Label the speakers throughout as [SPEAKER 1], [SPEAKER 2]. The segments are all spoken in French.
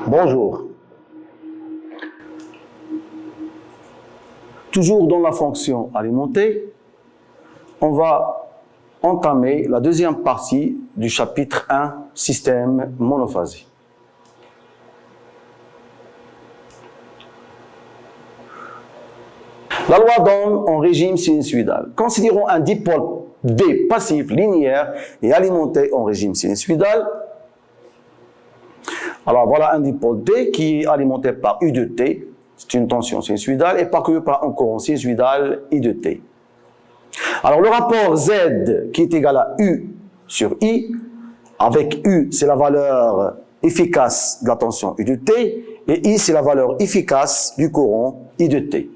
[SPEAKER 1] Bonjour. Toujours dans la fonction alimentée, on va entamer la deuxième partie du chapitre 1, système monophasique. La loi d'Ohm en régime sinusoïdal. Considérons un dipôle D passif linéaire et alimenté en régime sinusoïdal. Alors voilà un dipôle D qui est alimenté par U de T, c'est une tension sinusoïdale, et parcouru par un courant sinusoïdal I de T. Alors le rapport Z qui est égal à U sur I, avec U c'est la valeur efficace de la tension U de T, et I c'est la valeur efficace du courant I de T.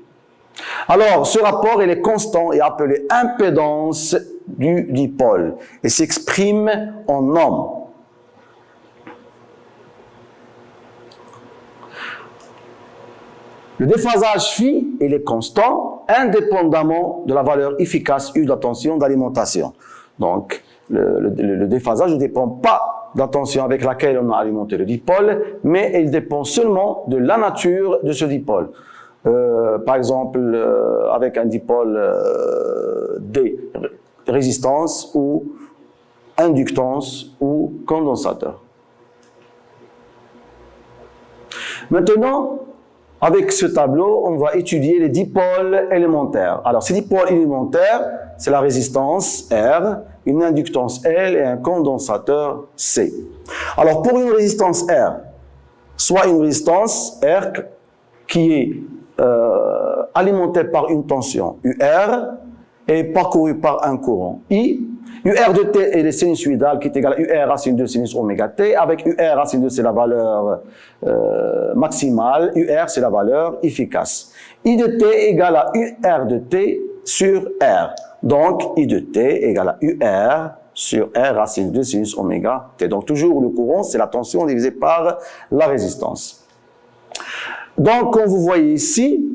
[SPEAKER 1] Alors, ce rapport, il est constant et appelé impédance du dipôle et s'exprime en ohm. Le déphasage phi, il est constant indépendamment de la valeur efficace U de la tension d'alimentation. Donc, le déphasage ne dépend pas de la tension avec laquelle on a alimenté le dipôle, mais il dépend seulement de la nature de ce dipôle. Par exemple, avec un dipôle D, résistance ou inductance ou condensateur. Maintenant, avec ce tableau, on va étudier les dipôles élémentaires. Alors, ces dipôles élémentaires, c'est la résistance R, une inductance L et un condensateur C. Alors, pour une résistance R, soit une résistance R qui est alimenté par une tension UR et parcouru par un courant I. UR de T est le sinusoïdal qui est égal à UR racine de sinus oméga T. Avec UR racine de c'est la valeur maximale, UR c'est la valeur efficace. I de T égale à UR de T sur R. Donc I de T égale à UR sur R racine de sinus oméga T. Donc toujours le courant c'est la tension divisée par la résistance. Donc, comme vous voyez ici,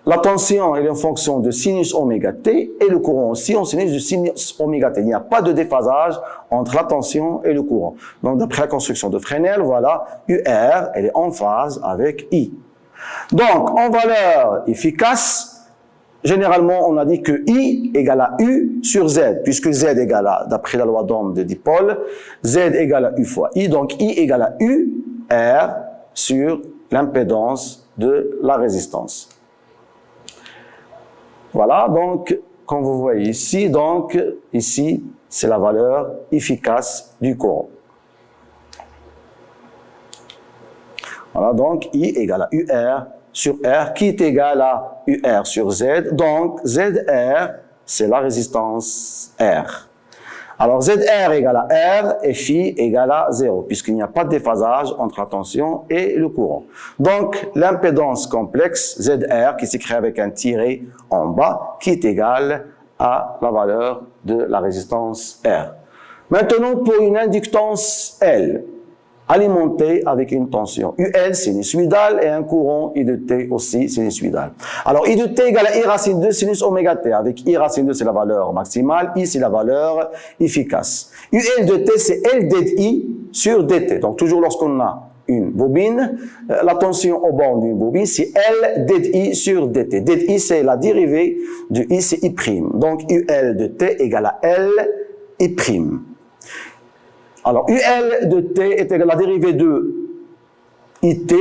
[SPEAKER 1] la tension est en fonction de sinus oméga t et le courant aussi en sinus de sinus oméga t. Il n'y a pas de déphasage entre la tension et le courant. Donc, d'après la construction de Fresnel, voilà, UR, elle est en phase avec I. Donc, en valeur efficace, généralement, on a dit que I égale à U sur Z, puisque Z égale à, d'après la loi d'Ohm de dipôle, Z égale à U fois I. Donc, I égale à U, R sur l'impédance de la résistance. Voilà, donc, comme vous voyez ici, donc, ici, c'est la valeur efficace du courant. Voilà, donc, I égale à UR sur R, qui est égal à UR sur Z. Donc, ZR, c'est la résistance R. Alors, ZR égale à R et phi égale à 0, puisqu'il n'y a pas de déphasage entre la tension et le courant. Donc, l'impédance complexe ZR, qui s'écrit avec un tiret en bas, qui est égale à la valeur de la résistance R. Maintenant, pour une inductance L, alimentée avec une tension UL sinusoïdale et un courant I de T aussi sinusoïdal. Alors, I de T égale à I racine 2 sinus oméga T. Avec I racine 2, c'est la valeur maximale, I, c'est la valeur efficace. UL de T, c'est L DI sur DT. Donc, toujours lorsqu'on a une bobine, la tension au bord d'une bobine, c'est L DI sur DT. DI, c'est la dérivée de I, c'est I'. Donc, UL de T égale à L I'. Alors, UL de T est égal à la dérivée de IT,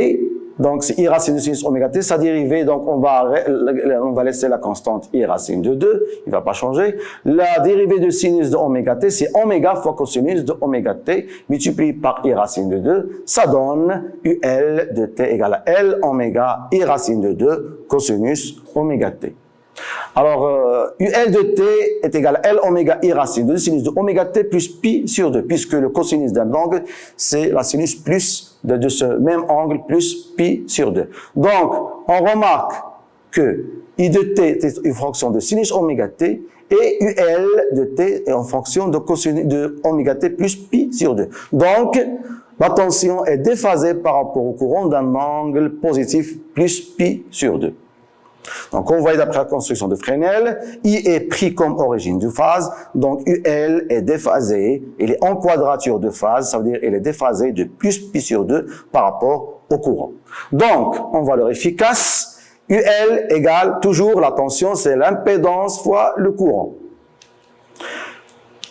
[SPEAKER 1] donc c'est I racine de sinus oméga T, sa dérivée, donc on va laisser la constante I racine de 2, il ne va pas changer. La dérivée de sinus de oméga T, c'est oméga fois cosinus de oméga T, multiplié par I racine de 2, ça donne UL de T égale à L oméga I racine de 2 cosinus oméga T. Alors, UL de T est égal à L oméga I racine de sinus de oméga T plus pi sur 2, puisque le cosinus d'un angle, c'est la sinus plus de ce même angle plus pi sur 2. Donc, on remarque que I de T est une fonction de sinus oméga T et UL de T est en fonction de cosinus de oméga T plus pi sur 2. Donc, la tension est déphasée par rapport au courant d'un angle positif plus pi sur 2. Donc, on voit d'après la construction de Fresnel, I est pris comme origine de phase, donc UL est déphasé, il est en quadrature de phase, ça veut dire il est déphasé de plus pi sur 2 par rapport au courant. Donc, en valeur efficace, UL égale toujours la tension, c'est l'impédance fois le courant.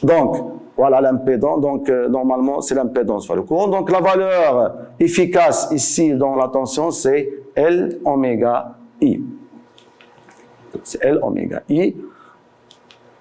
[SPEAKER 1] Donc, voilà l'impédance, donc normalement c'est l'impédance fois le courant. Donc la valeur efficace ici dans la tension c'est L oméga I. C'est L oméga I.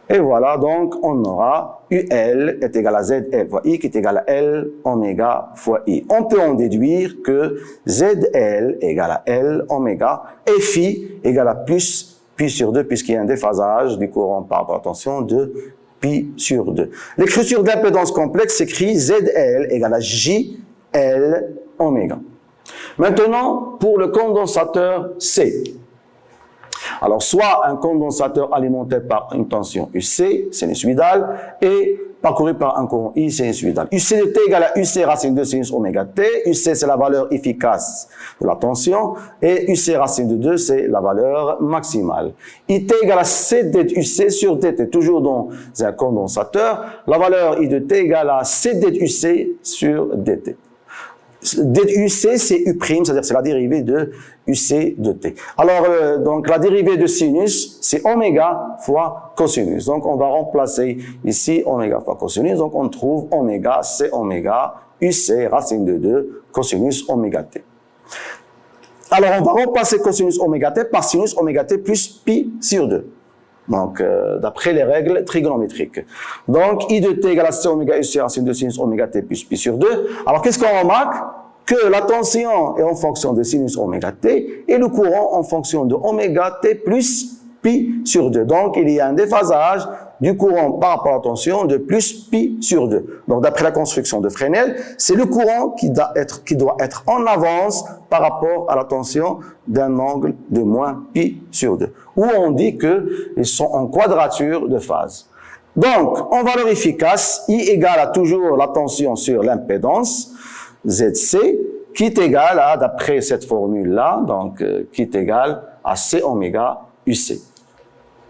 [SPEAKER 1] Et voilà, donc on aura UL est égal à ZL fois I qui est égal à L oméga fois I. On peut en déduire que ZL égale à L oméga et phi égale à plus pi sur 2 puisqu'il y a un déphasage du courant par rapport à la tension de pi sur 2. L'écriture d'impédance complexe s'écrit ZL égale à JL oméga. Maintenant, pour le condensateur C. Alors, soit un condensateur alimenté par une tension UC, sinusoïdale, et parcouru par un courant I, sinusoïdal. UC de T égale à UC racine de sinus oméga T. UC, c'est la valeur efficace de la tension, et UC racine de 2, c'est la valeur maximale. IT égale à C UC sur DT, toujours dans un condensateur. La valeur I de T égale à C UC sur DT. UC, c'est U', c'est-à-dire c'est la dérivée de UC de T. Alors, donc la dérivée de sinus, c'est oméga fois cosinus. Donc, on va remplacer ici oméga fois cosinus. Donc, on trouve oméga, c'est oméga, UC, racine de 2, cosinus oméga T. Alors, on va remplacer cosinus oméga T par sinus oméga T plus pi sur 2. Donc, d'après les règles trigonométriques. Donc, I de T égale à C oméga UC racine de sinus oméga T plus pi sur 2. Alors, qu'est-ce qu'on remarque? Que la tension est en fonction de sinus oméga T et le courant en fonction de oméga T plus pi sur 2. Donc, il y a un déphasage du courant par rapport à la tension de plus pi sur 2. Donc, d'après la construction de Fresnel, c'est le courant qui doit être en avance par rapport à la tension d'un angle de moins pi sur 2. Où on dit qu'ils sont en quadrature de phase. Donc, en valeur efficace, I égale à toujours la tension sur l'impédance, ZC, qui est égal à, d'après cette formule-là, donc, qui est égal à C oméga UC.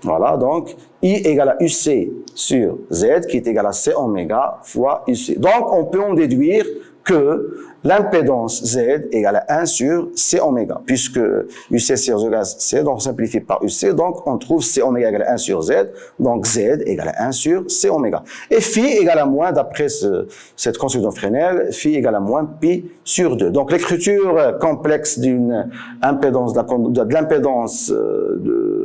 [SPEAKER 1] Voilà, donc, I égale à UC sur Z, qui est égal à C oméga fois UC. Donc, on peut en déduire que l'impédance Z égale à 1 sur C oméga, puisque UC sur Z égale C, donc on simplifie par UC, donc on trouve C oméga égale à 1 sur Z, donc Z égale à 1 sur C oméga. Et phi égale à moins, d'après cette construction de Fresnel, phi égale à moins pi sur 2. Donc l'écriture complexe d'une impédance, de l'impédance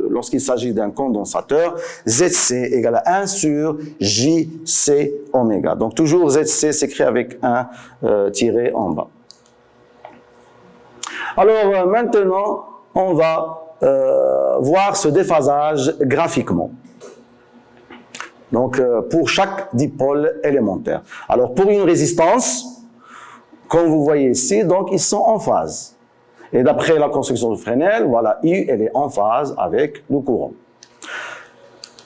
[SPEAKER 1] lorsqu'il s'agit d'un condensateur, ZC égale à 1 sur JC oméga. Donc toujours ZC s'écrit avec un tiré en bas. Alors maintenant, on va voir ce déphasage graphiquement. Donc pour chaque dipôle élémentaire. Alors pour une résistance, comme vous voyez ici, donc ils sont en phase. Et d'après la construction de Fresnel, voilà, I, elle est en phase avec le courant.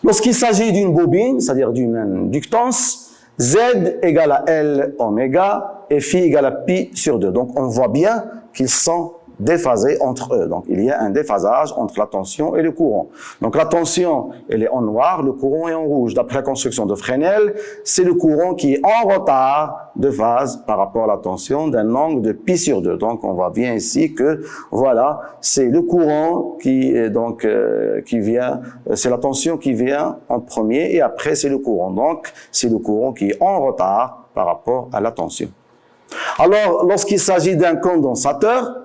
[SPEAKER 1] Lorsqu'il s'agit d'une bobine, c'est-à-dire d'une inductance, Z égale à L oméga et phi égale à pi sur 2. Donc, on voit bien qu'ils sont déphasés entre eux. Donc, il y a un déphasage entre la tension et le courant. Donc, la tension, elle est en noir, le courant est en rouge. D'après la construction de Fresnel, c'est le courant qui est en retard de phase par rapport à la tension d'un angle de pi sur 2. Donc, on voit bien ici que, voilà, c'est le courant qui est donc, qui vient, c'est la tension qui vient en premier et après c'est le courant. Donc, c'est le courant qui est en retard par rapport à la tension. Alors, lorsqu'il s'agit d'un condensateur,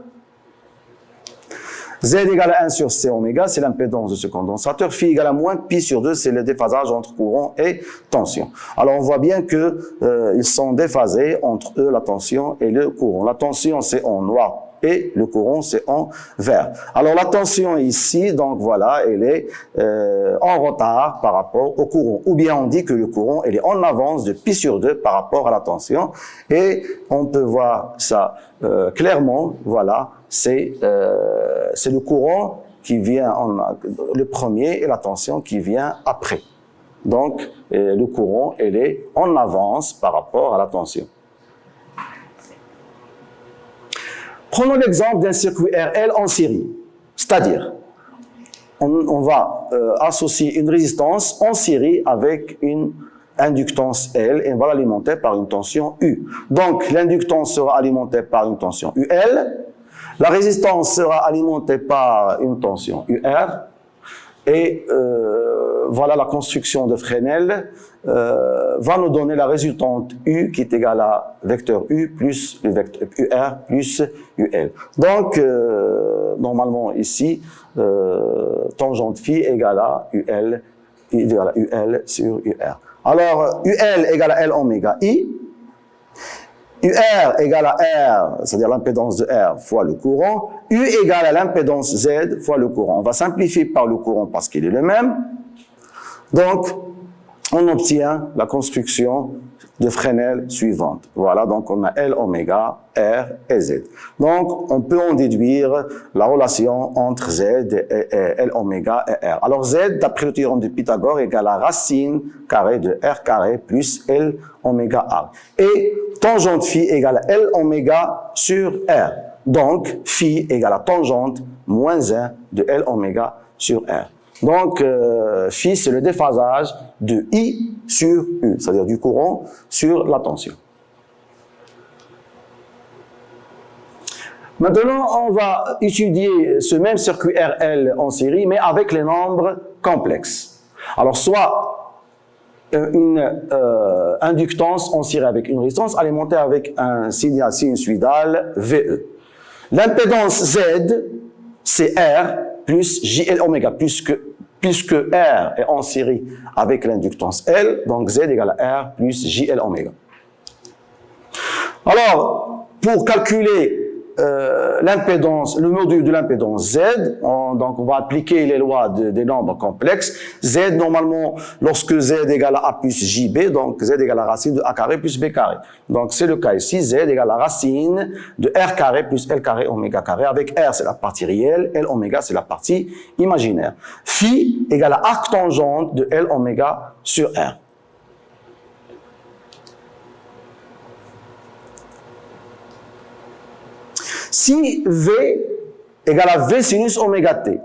[SPEAKER 1] Z égale à 1 sur C oméga, c'est l'impédance de ce condensateur. Phi égale à moins pi sur 2, c'est le déphasage entre courant et tension. Alors, on voit bien que ils sont déphasés entre eux, la tension et le courant. La tension, c'est en noir et le courant, c'est en vert. Alors, la tension ici, donc voilà, elle est en retard par rapport au courant. Ou bien, on dit que le courant, elle est en avance de pi sur 2 par rapport à la tension. Et on peut voir ça clairement, voilà. C'est le courant qui vient le premier et la tension qui vient après. Donc, le courant, elle est en avance par rapport à la tension. Prenons l'exemple d'un circuit RL en série. C'est-à-dire, on va associer une résistance en série avec inductance L et on va l'alimenter par une tension U. Donc, l'inductance sera alimentée par une tension UL, la résistance sera alimentée par une tension UR, et voilà la construction de Fresnel va nous donner la résultante U qui est égale à vecteur U plus le vecteur UR plus UL. Donc, normalement ici, tangente phi égale à UL sur UR. Alors, UL égale à L oméga I, UR égale à R, c'est-à-dire l'impédance de R fois le courant, U égale à l'impédance Z fois le courant. On va simplifier par le courant parce qu'il est le même. Donc, on obtient la construction de Fresnel suivante. Voilà, donc on a L oméga, R et Z. Donc, on peut en déduire la relation entre Z et L oméga et R. Alors, Z, d'après le théorème de Pythagore, égale à racine carrée de R carré plus L oméga R. Et tangente phi égale à L oméga sur R. Donc, phi égale à tangente moins 1 de L oméga sur R. Donc, phi, c'est le déphasage de I sur U, c'est-à-dire du courant sur la tension. Maintenant, on va étudier ce même circuit RL en série, mais avec les nombres complexes. Alors, soit une inductance en série avec une résistance alimentée avec un signal sinusoïdal VE. L'impédance Z, c'est R plus JL oméga, puisque R est en série avec l'inductance L, donc Z égale à R plus JL oméga. Alors, pour calculer l'impédance, le module de l'impédance Z, donc on va appliquer les lois des nombres complexes. Z, normalement, lorsque Z égale à A plus JB, donc Z égale à racine de A carré plus B carré. Donc c'est le cas ici, Z égale à racine de R carré plus L carré oméga carré, avec R c'est la partie réelle, L oméga c'est la partie imaginaire. Phi égale à arc tangente de L oméga sur R. Si V égale à V sinus oméga t,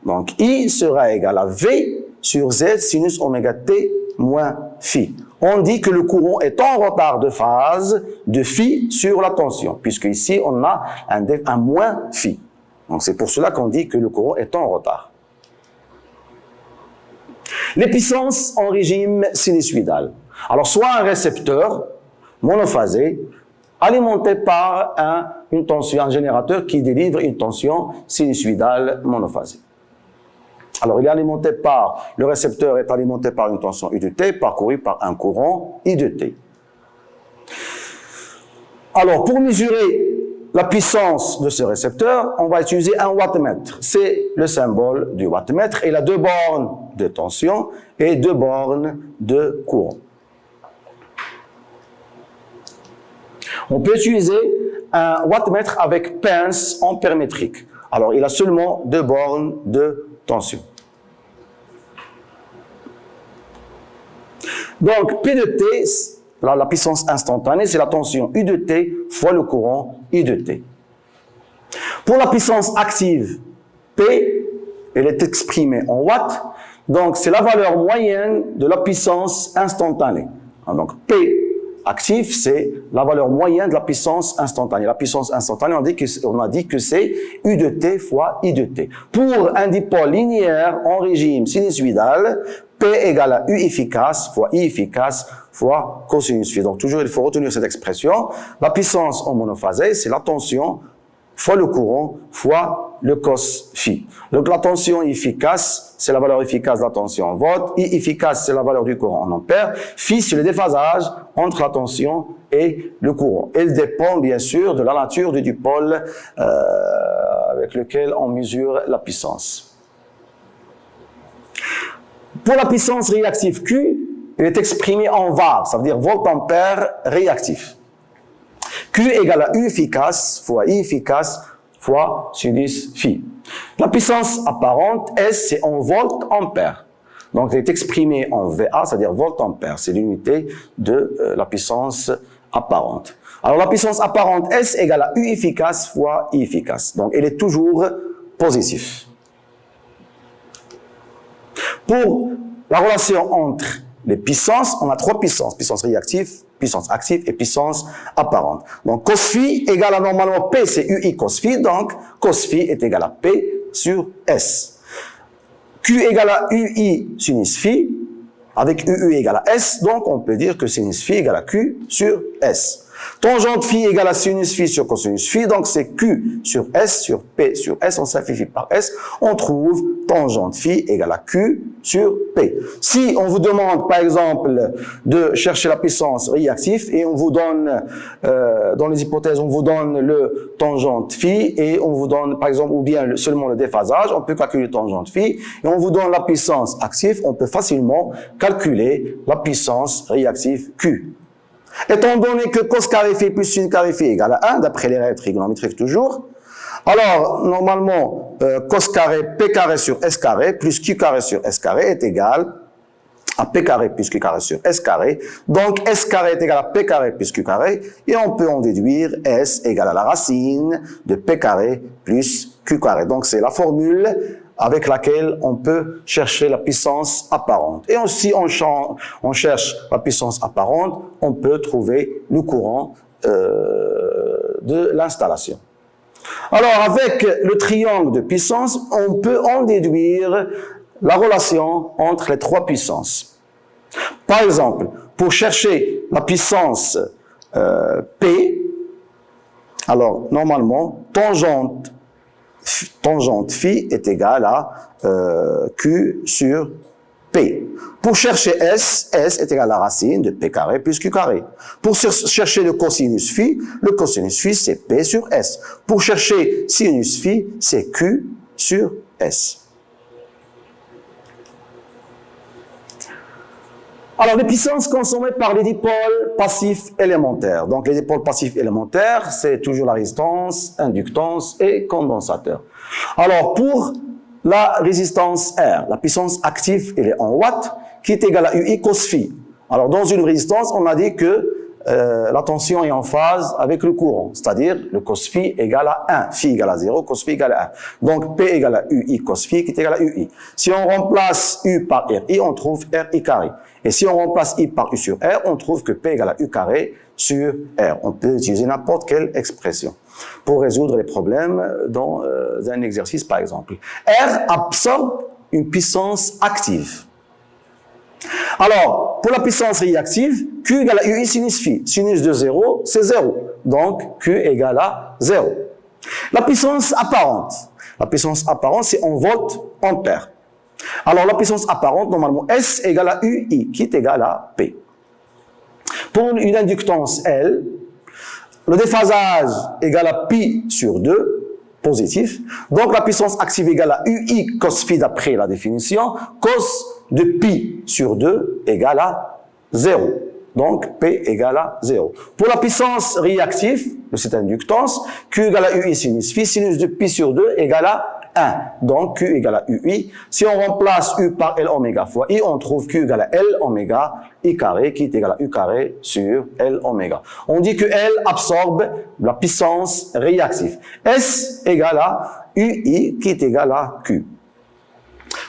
[SPEAKER 1] donc I sera égal à V sur Z sinus oméga t moins phi. On dit que le courant est en retard de phase de phi sur la tension, puisque ici on a un moins phi. Donc c'est pour cela qu'on dit que le courant est en retard. Les puissances en régime sinusoïdal. Alors soit un récepteur monophasé, alimenté par une tension, un générateur qui délivre une tension sinusoïdale monophasée. Alors, il est alimenté par, le récepteur est alimenté par une tension U de T, parcourue par un courant I de T. Alors, pour mesurer la puissance de ce récepteur, on va utiliser un wattmètre. C'est le symbole du wattmètre. Il a 2 bornes de tension et 2 bornes de courant. On peut utiliser un wattmètre avec pince ampère-métrique. Alors, il a seulement 2 bornes de tension. Donc, P de T, la puissance instantanée, c'est la tension U de T fois le courant I de T. Pour la puissance active, P, elle est exprimée en watts, donc c'est la valeur moyenne de la puissance instantanée. Donc, P actif, c'est la valeur moyenne de la puissance instantanée. La puissance instantanée, on a dit que c'est U de T fois I de T. Pour un dipôle linéaire en régime sinusoïdal, P égale à U efficace fois I efficace fois cosinus phi. Donc toujours, il faut retenir cette expression. La puissance en monophasé, c'est la tension fois le courant fois le cos phi. Donc la tension efficace, c'est la valeur efficace de la tension en volt. I efficace, c'est la valeur du courant en ampères. Phi, c'est le déphasage entre la tension et le courant. Elle dépend bien sûr de la nature du dipôle avec lequel on mesure la puissance. Pour la puissance réactive Q, elle est exprimée en var, ça veut dire volt-ampère réactif. Q égale à U efficace fois I efficace fois sinus phi. La puissance apparente, S, c'est en volt-ampère. Donc, elle est exprimée en VA, c'est-à-dire volt-ampère. C'est l'unité de la puissance apparente. Alors, la puissance apparente, S, égale à U efficace fois I efficace. Donc, elle est toujours positive. Pour la relation entre les puissances, on a trois puissances. Puissance réactive, puissance active et puissance apparente. Donc, cos phi égale à normalement P, c'est UI cos phi. Donc, cos phi est égal à P sur S. Q égale à UI sinus phi, avec UU égale à S. Donc, on peut dire que sinus phi égale à Q sur S. Tangente phi égale à sinus phi sur cosinus phi, donc c'est Q sur S sur P sur S, on simplifie par S, on trouve tangente phi égale à Q sur P. Si on vous demande par exemple de chercher la puissance réactive et on vous donne, dans les hypothèses, on vous donne le tangente phi et on vous donne par exemple, ou bien seulement le déphasage, on peut calculer le tangente phi et on vous donne la puissance active, on peut facilement calculer la puissance réactive Q. Étant donné que cos carré phi plus sin carré phi égale à 1, d'après les règles trigonométriques toujours, alors normalement cos carré p carré sur s carré plus q carré sur s carré est égal à p carré plus q carré sur s carré. Donc s carré est égal à p carré plus q carré et on peut en déduire s égale à la racine de p carré plus q carré. Donc c'est la formule avec laquelle on peut chercher la puissance apparente. Et si on cherche la puissance apparente, on peut trouver le courant de l'installation. Alors, avec le triangle de puissance, on peut en déduire la relation entre les trois puissances. Par exemple, pour chercher la puissance P, alors normalement, tangente phi est égal à Q sur P. Pour chercher S, S est égal à la racine de P carré plus Q carré. Pour chercher le cosinus phi c'est P sur S. Pour chercher sinus phi, c'est Q sur S. Alors, les puissances consommées par les dipôles passifs élémentaires. Donc, les dipôles passifs élémentaires, c'est toujours la résistance, inductance et condensateur. Alors, pour la résistance R, la puissance active, elle est en watts, qui est égale à UI cos phi. Alors, dans une résistance, on a dit que la tension est en phase avec le courant, c'est-à-dire le cos phi égale à 1, phi égale à 0, cos phi égale à 1. Donc, P égale à UI cos phi qui est égal à UI. Si on remplace U par RI, on trouve RI carré. Et si on remplace I par U sur R, on trouve que P égale à U carré sur R. On peut utiliser n'importe quelle expression pour résoudre les problèmes dans un exercice, par exemple. R absorbe une puissance active. Alors, pour la puissance réactive, Q égale à UI sinus phi. Sinus de 0, c'est 0. Donc, Q égale à 0. La puissance apparente. La puissance apparente, c'est en volts ampères. Alors, la puissance apparente, normalement, S égale à UI, qui est égal à P. Pour une inductance L, le déphasage égale à pi sur 2, positif. Donc, la puissance active égale à UI cos phi d'après la définition. Cos de pi sur 2 égale à 0. Donc, P égale à 0. Pour la puissance réactive de cette inductance, Q égale à UI sinus phi. Sinus de pi sur 2 égale à 1. Donc, Q égale à UI. Si on remplace U par L oméga fois I, on trouve Q égale à L oméga I carré, qui est égal à U carré sur L oméga. On dit que L absorbe la puissance réactive. S égale à UI, qui est égal à Q.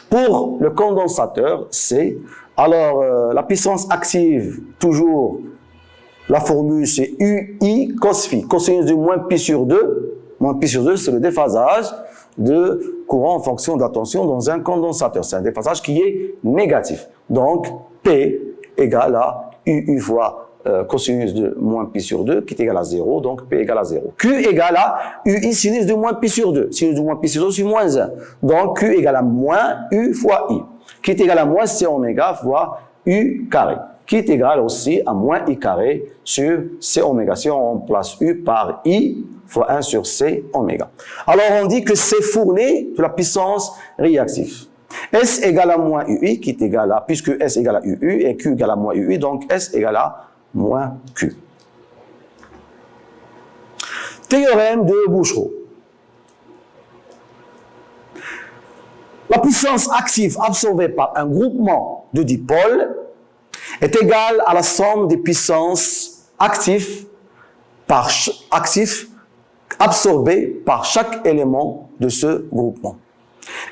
[SPEAKER 1] Pour le condensateur, C, alors la puissance active, toujours, la formule c'est UI cos phi. Cosinus de moins pi sur 2. Moins pi sur 2, c'est le déphasage de courant en fonction de la tension dans un condensateur. C'est un déphasage qui est négatif. Donc, P égale à UU fois cosinus de moins pi sur 2, qui est égal à 0, donc P égale à 0. Q égale à UI sinus de moins pi sur 2. Sinus de moins pi sur 2, c'est moins 1. Donc, Q égale à moins U fois I, qui est égal à moins C oméga fois U carré, qui est égal aussi à moins I carré sur C oméga. Si on remplace U par I, fois 1 sur C oméga. Alors, on dit que c'est fourni de la puissance réactive. S égale à moins UI, qui est égal à, puisque S égale à UU et Q égale à moins UI, donc S égale à moins Q. Théorème de Bouchereau. La puissance active absorbée par un groupement de dipôles est égale à la somme des puissances actives absorbées par chaque élément de ce groupement.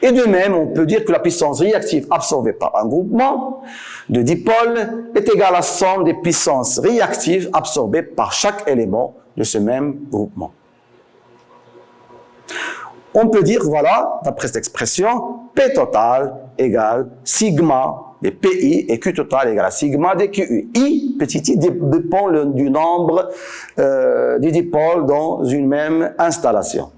[SPEAKER 1] Et de même, on peut dire que la puissance réactive absorbée par un groupement de dipôles est égale à la somme des puissances réactives absorbées par chaque élément de ce même groupement. On peut dire, voilà, d'après cette expression, P total égale sigma des PI et Q total égale à sigma des QI. I, petit i, dépend du nombre des dipôles dans une même installation.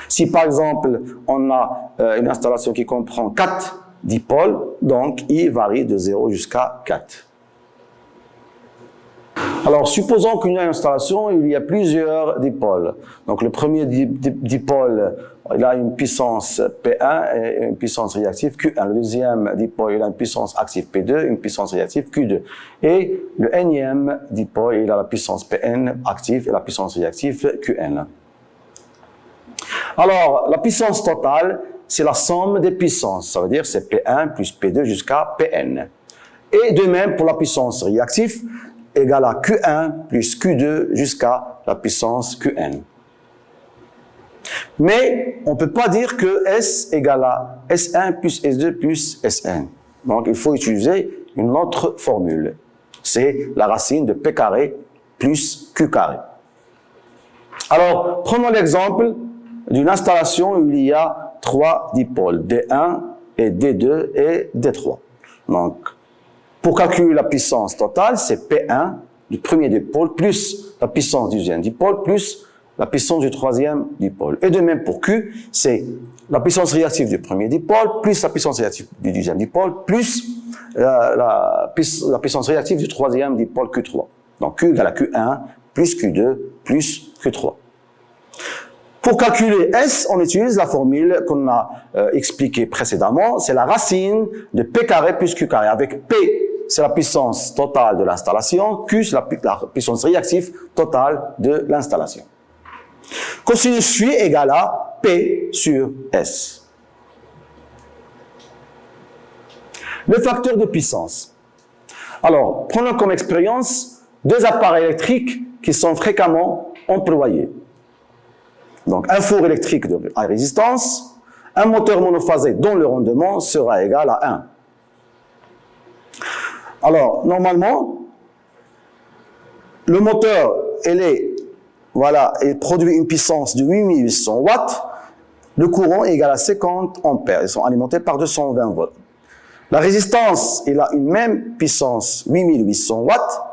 [SPEAKER 1] Si par exemple, on a une installation qui comprend 4 dipôles, donc I varie de 0 jusqu'à 4. Alors, supposons qu'une installation, il y a plusieurs dipôles. Donc, le premier dipôle, il a une puissance P1 et une puissance réactive Q1. Le deuxième dipôle, il a une puissance active P2 et une puissance réactive Q2. Et le énième dipôle, il a la puissance Pn active et la puissance réactive Qn. Alors, la puissance totale, c'est la somme des puissances. Ça veut dire c'est P1 plus P2 jusqu'à Pn. Et de même pour la puissance réactive, égale à Q1 plus Q2 jusqu'à la puissance Qn. Mais on ne peut pas dire que S égale à S1 plus S2 plus Sn. Donc il faut utiliser une autre formule. C'est la racine de P carré plus Q carré. Alors, prenons l'exemple d'une installation où il y a 3 dipôles, D1 et D2 et D3. Donc, pour calculer la puissance totale, c'est P1 du premier dipôle plus la puissance du deuxième dipôle plus la puissance du troisième dipôle. Et de même pour Q, c'est la puissance réactive du premier dipôle plus la puissance réactive du deuxième dipôle plus la puissance réactive du troisième dipôle Q3. Donc Q égale à Q1 plus Q2 plus Q3. Pour calculer S, on utilise la formule qu'on a expliquée précédemment. C'est la racine de P carré plus Q carré. Avec P, c'est la puissance totale de l'installation. Q, c'est la puissance réactive totale de l'installation. Cosinus phi égale à P sur S. Le facteur de puissance. Alors, prenons comme expérience 2 appareils électriques qui sont fréquemment employés. Donc, un four électrique à résistance, un moteur monophasé dont le rendement sera égal à 1. Alors, normalement, le moteur, il produit une puissance de 8800 watts, le courant est égal à 50 ampères. Ils sont alimentés par 220 volts. La résistance, il a une même puissance, 8800 watts,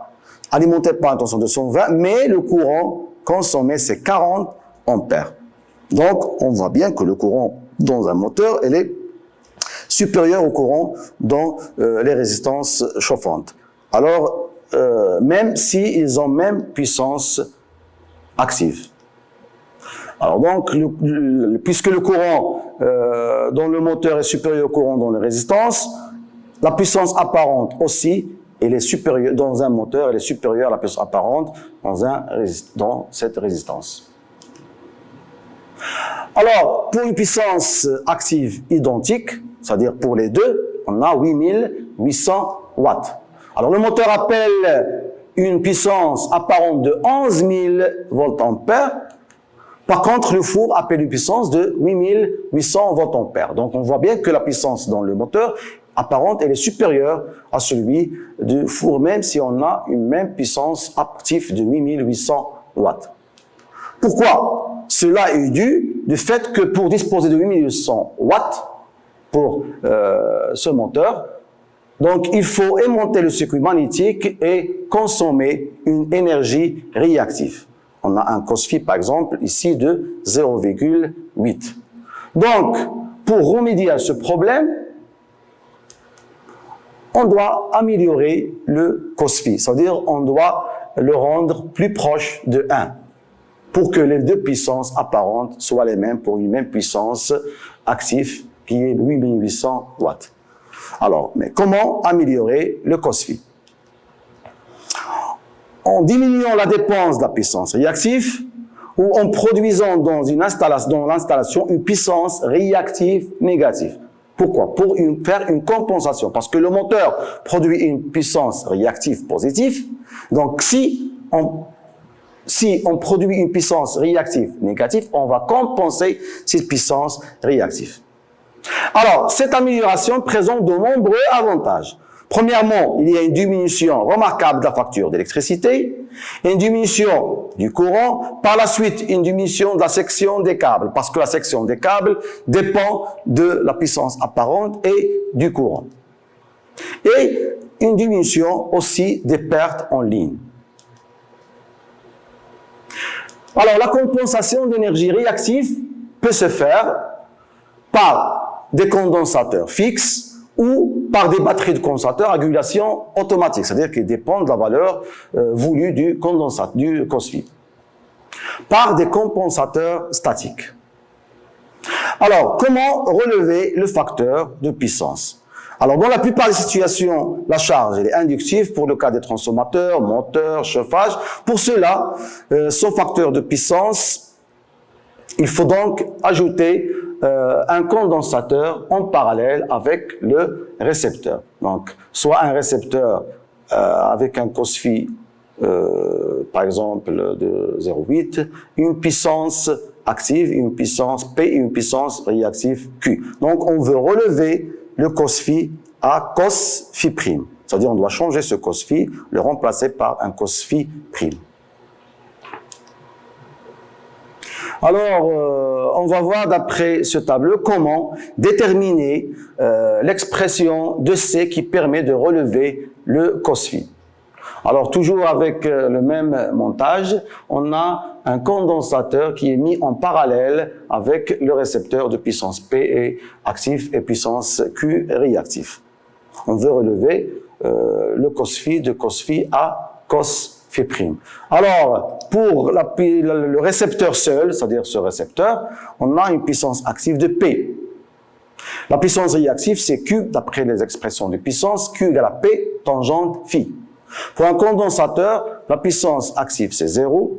[SPEAKER 1] alimentée par une tension de 220, mais le courant consommé, c'est 40 ampères. Donc, on voit bien que le courant dans un moteur, il est supérieur au courant dans les résistances chauffantes. Alors, même s'ils ont même puissance active. Alors donc, puisque le courant dans le moteur est supérieur au courant dans les résistances, la puissance apparente aussi, elle est supérieure dans un moteur, elle est supérieure à la puissance apparente dans cette résistance. Alors, pour une puissance active identique, c'est-à-dire pour les deux, on a 8800 watts. Alors, le moteur appelle une puissance apparente de 11 000 voltampères. Par contre, le four appelle une puissance de 8800 voltampères. Donc, on voit bien que la puissance dans le moteur apparente, elle est supérieure à celui du four, même si on a une même puissance active de 8800 watts. Pourquoi? Cela est dû du fait que pour disposer de 8800 watts pour ce moteur, donc il faut aimanter le circuit magnétique et consommer une énergie réactive. On a un cos phi par exemple ici de 0,8. Donc pour remédier à ce problème, on doit améliorer le cos phi, c'est-à-dire on doit le rendre plus proche de 1. Pour que les deux puissances apparentes soient les mêmes pour une même puissance active qui est 8800 watts. Alors, mais comment améliorer le cos phi? En diminuant la dépense de la puissance réactive ou en produisant dans l'installation une puissance réactive négative. Pourquoi? Pour faire une compensation. Parce que le moteur produit une puissance réactive positive. Donc, si on si on produit une puissance réactive négative, on va compenser cette puissance réactive. Alors, cette amélioration présente de nombreux avantages. Premièrement, il y a une diminution remarquable de la facture d'électricité, une diminution du courant, par la suite une diminution de la section des câbles, parce que la section des câbles dépend de la puissance apparente et du courant. Et une diminution aussi des pertes en ligne. Alors, la compensation d'énergie réactive peut se faire par des condensateurs fixes ou par des batteries de condensateurs à régulation automatique, c'est-à-dire qu'ils dépendent de la valeur voulue du condensateur, du COSFI. Par des compensateurs statiques. Alors, comment relever le facteur de puissance? Alors, dans la plupart des situations, la charge elle est inductive pour le cas des transformateurs, moteurs, chauffage. Pour cela, son facteur de puissance, il faut donc ajouter un condensateur en parallèle avec le récepteur. Donc, soit un récepteur avec un COSFI, par exemple, de 0,8, une puissance active, une puissance P et une puissance réactive Q. Donc, on veut relever le COSFI à COSFI'. C'est-à-dire, on doit changer ce COSFI, le remplacer par un COSFI'. Alors, on va voir d'après ce tableau comment déterminer l'expression de C qui permet de relever le COSFI. Alors, toujours avec le même montage, on a un condensateur qui est mis en parallèle avec le récepteur de puissance P et actif et puissance Q réactif. On veut relever le COSFI de COSFI à COSFI'. Alors, pour le récepteur seul, c'est-à-dire ce récepteur, on a une puissance active de P. La puissance réactive, c'est Q, d'après les expressions de puissance, Q égale à P tangente phi. Pour un condensateur, la puissance active, c'est 0,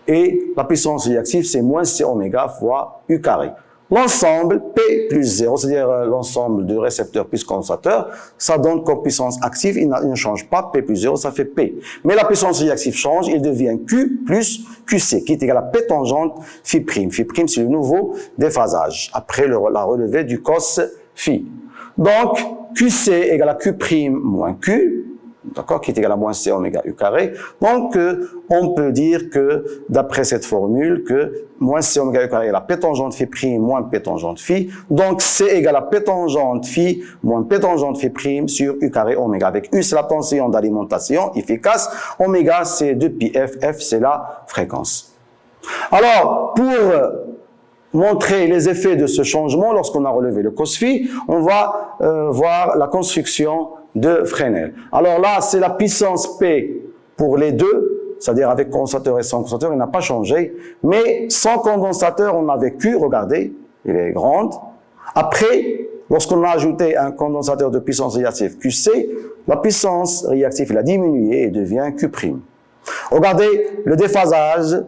[SPEAKER 1] et la puissance réactive, c'est moins C oméga fois U carré. L'ensemble, P plus 0, c'est-à-dire l'ensemble de récepteur plus condensateur, ça donne comme puissance active, il ne change pas, P plus 0, ça fait P. Mais la puissance réactive change, il devient Q plus QC, qui est égal à P tangente phi'. Phi', c'est le nouveau déphasage, après la relevée du cos phi. Donc, QC égale à Q' moins Q, d'accord, qui est égal à moins C oméga U carré. Donc, on peut dire que, d'après cette formule, que moins C oméga U carré est la P tangente phi' moins P tangente phi. Donc, C égale à P tangente phi moins P tangente phi' sur U carré oméga. Avec U, c'est la tension d'alimentation efficace. Oméga, c'est 2πf. F, c'est la fréquence. Alors, pour montrer les effets de ce changement, lorsqu'on a relevé le COSFI, on va voir la construction de Fresnel. Alors là, c'est la puissance P pour les deux, c'est-à-dire avec condensateur et sans condensateur, il n'a pas changé. Mais sans condensateur, on avait Q, regardez, il est grande. Après, lorsqu'on a ajouté un condensateur de puissance réactive QC, la puissance réactive elle a diminué et devient Q'. Regardez le déphasage,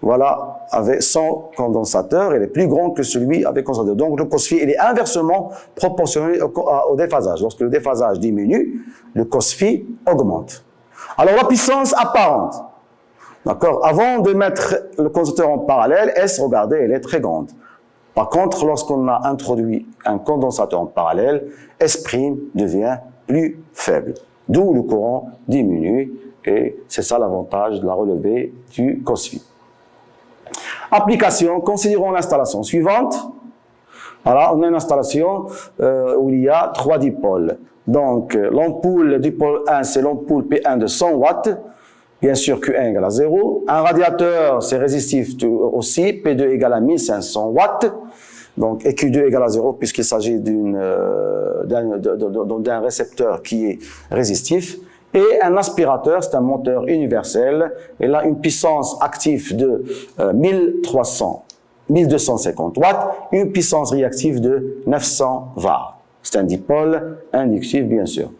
[SPEAKER 1] voilà, avec sans condensateur, il est plus grand que celui avec condensateur. Donc le COSFI, il est inversement proportionnel au déphasage. Lorsque le déphasage diminue, le COSFI augmente. Alors la puissance apparente, d'accord, avant de mettre le condensateur en parallèle, S, regardez, elle est très grande. Par contre, lorsqu'on a introduit un condensateur en parallèle, S' devient plus faible. D'où le courant diminue, et c'est ça l'avantage de la relevée du COSFI. Application, considérons l'installation suivante. Voilà, on a une installation où il y a 3 dipôles. Donc, l'ampoule dipôle 1, c'est l'ampoule P1 de 100 watts. Bien sûr, Q1 égale à 0. Un radiateur, c'est résistif aussi. P2 égale à 1500 watts. Donc, et Q2 égale à 0 puisqu'il s'agit d'un récepteur qui est résistif. Et un aspirateur, c'est un moteur universel. Il a une puissance active de 1250 watts, une puissance réactive de 900 var. C'est un dipôle inductif, bien sûr.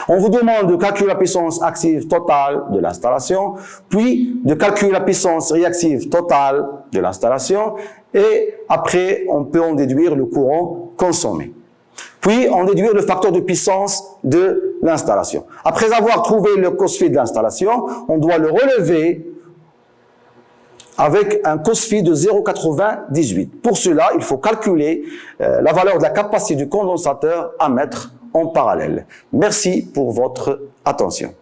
[SPEAKER 1] On vous demande de calculer la puissance active totale de l'installation, puis de calculer la puissance réactive totale de l'installation, et après, on peut en déduire le courant consommé. Puis, on déduit le facteur de puissance de l'installation. Après avoir trouvé le cos phi de l'installation, on doit le relever avec un cos phi de 0,98. Pour cela, il faut calculer la valeur de la capacité du condensateur à mettre en parallèle. Merci pour votre attention.